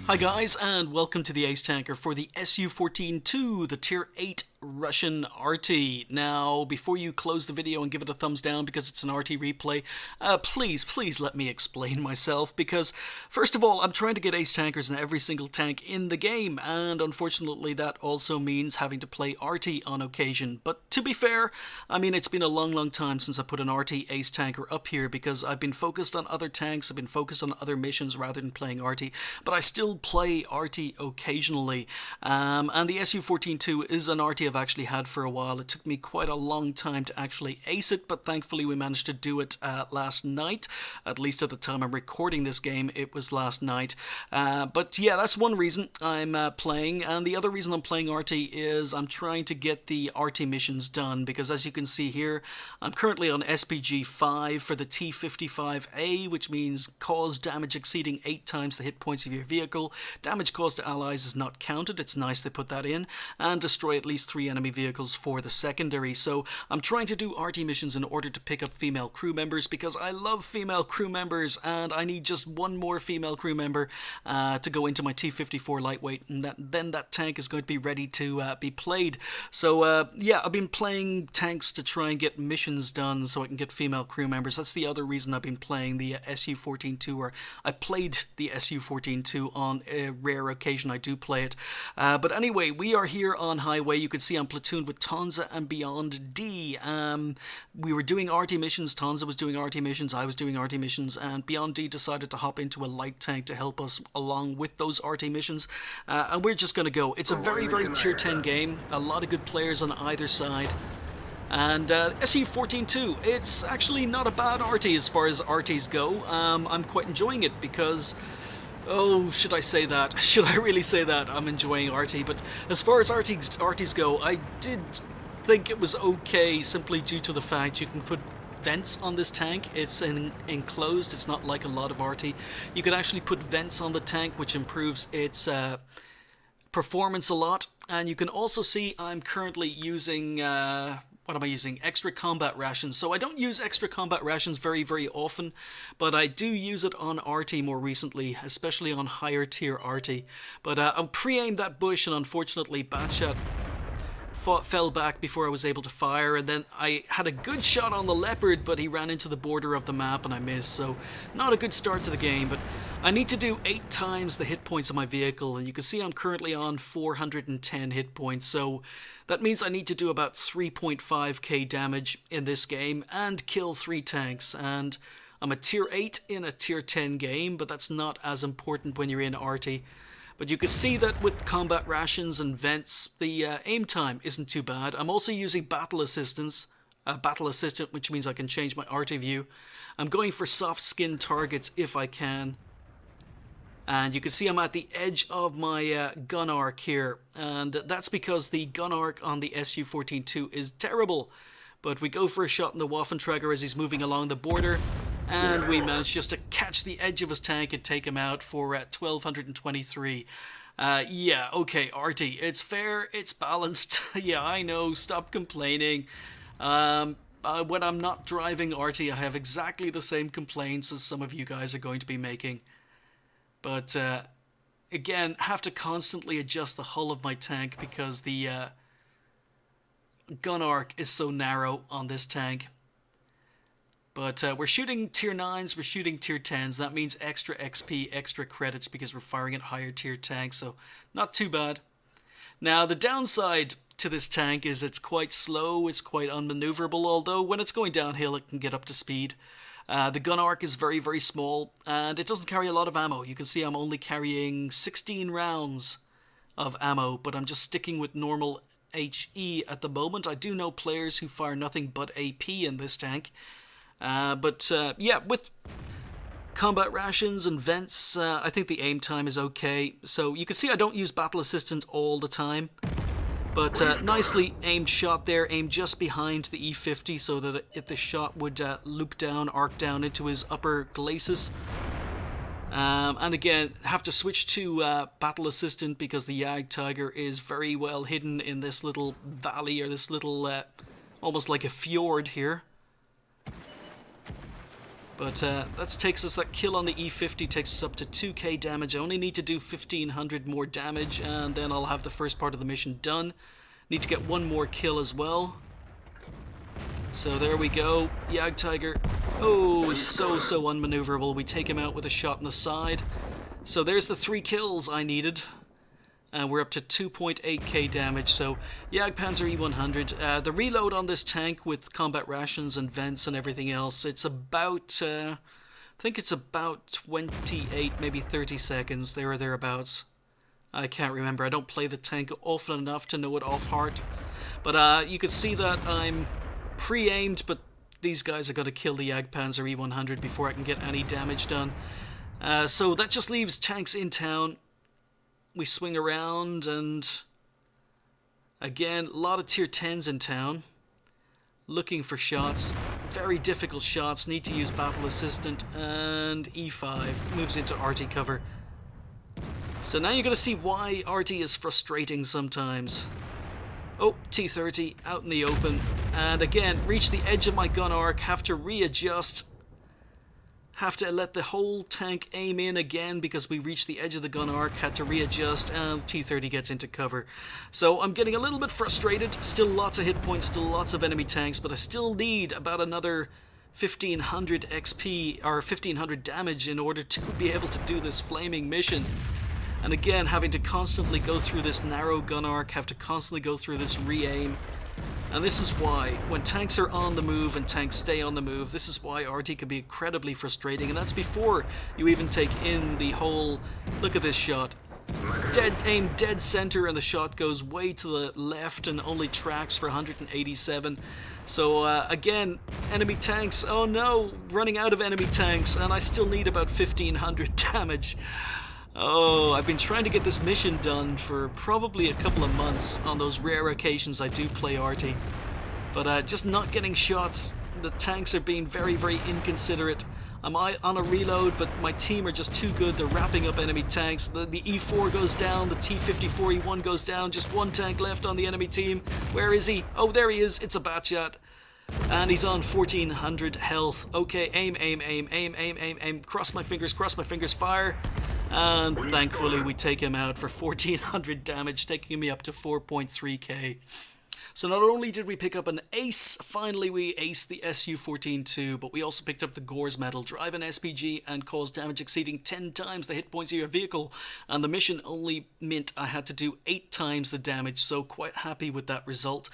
Hi guys, and welcome to the Ace Tanker for the SU-14-2, the Tier 8 Russian RT. Now, before you close the video and give it a thumbs down because it's an RT replay, please let me explain myself, because first of all, I'm trying to get Ace Tankers in every single tank in the game, and unfortunately that also means having to play RT on occasion. But to be fair, I mean, it's been a long time since I put an RT Ace Tanker up here because I've been focused on other tanks, I've been focused on other missions rather than playing RT, but I still play RT occasionally, and the SU-14-2 is an RT I've actually had for a while. It took me quite a long time to actually ace it, but thankfully we managed to do it last night. At least at the time I'm recording this game, it was last night. But yeah, that's one reason I'm playing, and the other reason I'm playing RT is I'm trying to get the RT missions done, because as you can see here, I'm currently on SPG 5 for the T-55A, which means cause damage exceeding 8 times the hit points of your vehicle. Damage caused to allies is not counted, it's nice they put that in, and destroy at least 3 enemy vehicles for the secondary. So I'm trying to do RT missions in order to pick up female crew members, because I love female crew members, and I need just one more female crew member to go into my T-54 lightweight, and then that tank is going to be ready to be played. So yeah, I've been playing tanks to try and get missions done so I can get female crew members. That's the other reason I've been playing the SU-14-2, or I played the SU-14-2 on a rare occasion I do play it. But anyway, we are here on highway. You can see I'm platooned with Tonza and Beyond D. We were doing RT missions, Tonza was doing RT missions, I was doing RT missions, and Beyond D decided to hop into a light tank to help us along with those RT missions, and we're just going to go. It's a very tier 10 game, a lot of good players on either side. And SU-14-2, it's actually not a bad RT as far as RTs go. I'm quite enjoying it because, oh, should I say that? Should I really say that? I'm enjoying RT, but as far as RTs go, I did think it was okay simply due to the fact you can put vents on this tank. It's enclosed, it's not like a lot of RT. You can actually put vents on the tank, which improves its performance a lot. And you can also see I'm currently using what am I using? Extra combat rations. So I don't use extra combat rations very often, but I do use it on RT more recently, especially on higher tier RT. But I pre-aimed that bush, and unfortunately Batshot fell back before I was able to fire, and then I had a good shot on the Leopard, but he ran into the border of the map and I missed, so not a good start to the game. But I need to do 8 times the hit points of my vehicle, and you can see I'm currently on 410 hit points, so that means I need to do about 3.5k damage in this game and kill 3 tanks. And I'm a tier 8 in a tier 10 game, but that's not as important when you're in RT. But you can see that with combat rations and vents, the aim time isn't too bad. I'm also using battle assistant, which means I can change my RT view. I'm going for soft skin targets if I can. And you can see I'm at the edge of my gun arc here, and that's because the gun arc on the SU-14-2 is terrible. But we go for a shot in the Waffenträger as he's moving along the border, and we managed just to catch the edge of his tank and take him out for 1223. Yeah, okay, RT, it's fair, it's balanced. Yeah, I know, stop complaining. When I'm not driving RT, I have exactly the same complaints as some of you guys are going to be making. But again, have to constantly adjust the hull of my tank because the gun arc is so narrow on this tank. But we're shooting tier 9s, we're shooting tier 10s. That means extra XP, extra credits, because we're firing at higher tier tanks, so not too bad. Now, the downside to this tank is it's quite slow, it's quite unmaneuverable, although when it's going downhill it can get up to speed. The gun arc is very small, and it doesn't carry a lot of ammo. You can see I'm only carrying 16 rounds of ammo, but I'm just sticking with normal HE at the moment. I do know players who fire nothing but AP in this tank. But yeah, with combat rations and vents, I think the aim time is okay. So you can see I don't use battle assistant all the time. But nicely aimed shot there, aimed just behind the E50 so that if the shot would loop down, arc down into his upper glacis. And again, have to switch to battle assistant because the Jagdtiger is very well hidden in this little valley, or this little, almost like a fjord here. But that takes us, that kill on the E50 takes us up to 2k damage. I only need to do 1500 more damage, and then I'll have the first part of the mission done. Need to get one more kill as well. So there we go. Jagdtiger. Oh, so unmaneuverable. We take him out with a shot in the side. So there's the 3 kills I needed. And we're up to 2.8k damage, so Jagdpanzer E100. The reload on this tank with combat rations and vents and everything else, it's about, I think it's about 28, maybe 30 seconds, there or thereabouts. I can't remember, I don't play the tank often enough to know it off heart. But you can see that I'm pre-aimed, but these guys are going to kill the Jagdpanzer E100 before I can get any damage done. So that just leaves tanks in town. We swing around, and again, a lot of tier 10s in town, looking for shots, very difficult shots, need to use battle assistant, and E5 moves into RT cover. So now you're going to see why RT is frustrating sometimes. Oh, T30 out in the open, and again, reach the edge of my gun arc, have to readjust. Have to let the whole tank aim in again because we reached the edge of the gun arc, had to readjust, and T-30 gets into cover. So I'm getting a little bit frustrated, still lots of hit points, still lots of enemy tanks, but I still need about another 1500 XP, or 1500 damage in order to be able to do this flaming mission. And again, having to constantly go through this narrow gun arc, have to constantly go through this re-aim. And this is why, when tanks are on the move and tanks stay on the move, this is why RT can be incredibly frustrating, and that's before you even take in the whole, look at this shot, aim dead center, and the shot goes way to the left and only tracks for 187. So again, enemy tanks, oh no, running out of enemy tanks, and I still need about 1500 damage. Oh, I've been trying to get this mission done for probably a couple of months on those rare occasions I do play RT. But just not getting shots. The tanks are being very, very inconsiderate. I'm on a reload, but my team are just too good. They're wrapping up enemy tanks. The E4 goes down, the T-54 E1 goes down. Just one tank left on the enemy team. Where is he? Oh, there he is. It's a Batshot. And he's on 1400 health. Okay, aim, aim, aim, aim, aim, aim, aim. Cross my fingers, fire. And thankfully we take him out for 1400 damage, taking me up to 4.3k. So not only did we pick up an ace, finally we aced the SU-14-2, but we also picked up the Gores medal, drive an SPG and cause damage exceeding 10 times the hit points of your vehicle, and the mission only meant I had to do 8 times the damage, so quite happy with that result.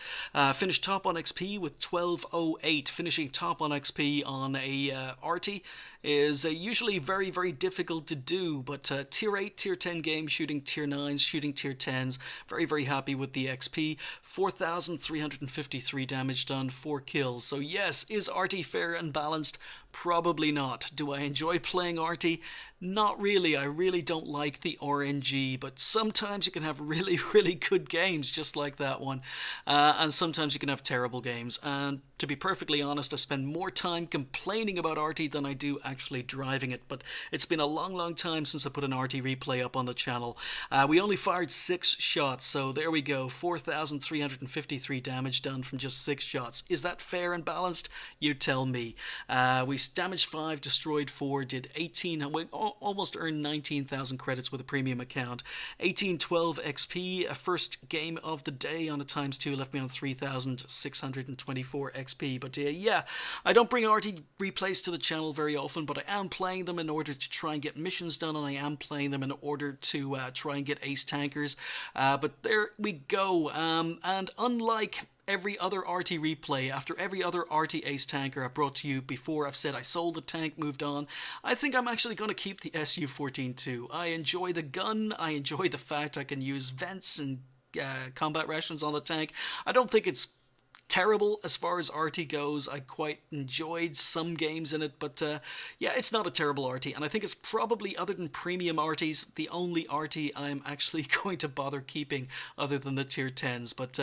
Finished top on XP with 1208. Finishing top on XP on a RT is usually very, very difficult to do, but tier 8, tier 10 games, shooting tier 9s, shooting tier 10s, very, very happy with the XP. 4,353 damage done, 4 kills. So yes, is RT fair and balanced? Probably not. Do I enjoy playing RT? Not really. I really don't like the RNG, but sometimes you can have really, really good games just like that one, and sometimes you can have terrible games, and to be perfectly honest, I spend more time complaining about RT than I do actually driving it, but it's been a long, long time since I put an RT replay up on the channel. We only fired 6 shots, so there we go, 4,353 damage done from just 6 shots. Is that fair and balanced? You tell me. We damaged 5, destroyed 4, did 18, we almost earned 19,000 credits with a premium account. 1812 XP, a first game of the day on a ×2, left me on 3,624 XP. But yeah, I don't bring RT replays to the channel very often, but I am playing them in order to try and get missions done, and I am playing them in order to try and get ace tankers. But there we go, and unlike every other RT replay, after every other RT ace tanker I've brought to you before, I've said I sold the tank, moved on. I think I'm actually going to keep the SU-14-2. I enjoy the gun, I enjoy the fact I can use vents and combat rations on the tank. I don't think it's terrible as far as RT goes. I quite enjoyed some games in it, but yeah, it's not a terrible RT, and I think it's probably, other than premium RTs, the only RT I'm actually going to bother keeping other than the tier 10s. But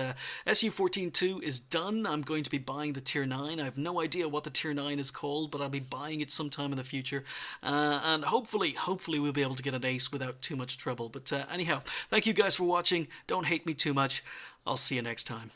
SU-14-2 is done. I'm going to be buying the tier 9. I have no idea what the tier 9 is called, but I'll be buying it sometime in the future, and hopefully we'll be able to get an ace without too much trouble. But anyhow, thank you guys for watching. Don't hate me too much. I'll see you next time.